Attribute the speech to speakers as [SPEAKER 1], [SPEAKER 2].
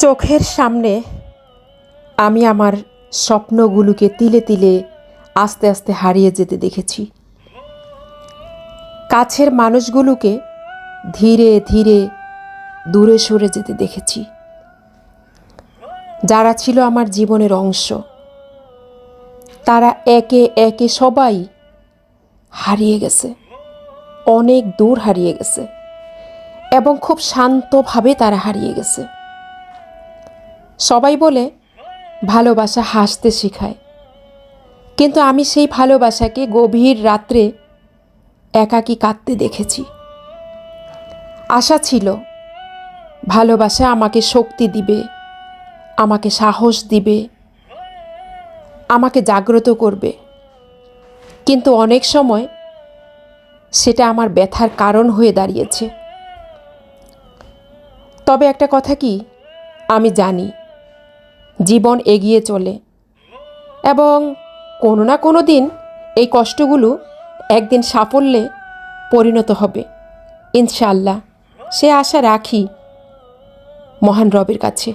[SPEAKER 1] চোখের সামনে আমি আমার স্বপ্নগুলোকে তিলে তিলে আস্তে আস্তে হারিয়ে যেতে দেখেছি। কাছের মানুষগুলোকে ধীরে ধীরে দূরে সরে যেতে দেখেছি। যারা ছিল আমার জীবনের অংশ, তারা একে একে সবাই হারিয়ে গেছে, অনেক দূর হারিয়ে গেছে এবং খুব শান্তভাবে তারা হারিয়ে গেছে। সবাই বলে ভালোবাসা হাসতে শেখায়, কিন্তু আমি সেই ভালোবাসাকে গভীর রাত্রে একাকী কাঁদতে দেখেছি। আশা ছিল ভালোবাসা আমাকে শক্তি দিবে, আমাকে সাহস দিবে, আমাকে জাগ্রত করবে, কিন্তু অনেক সময় সেটা আমার ব্যথার কারণ হয়ে দাঁড়িয়েছে। তবে একটা কথা কি, আমি জানি জীবন এগিয়ে চলে এবং কোনো না কোনো দিন এই কষ্টগুলো একদিন সাফল্যে পরিণত হবে ইনশাআল্লাহ। সে আশা রাখি মহান রবের কাছে।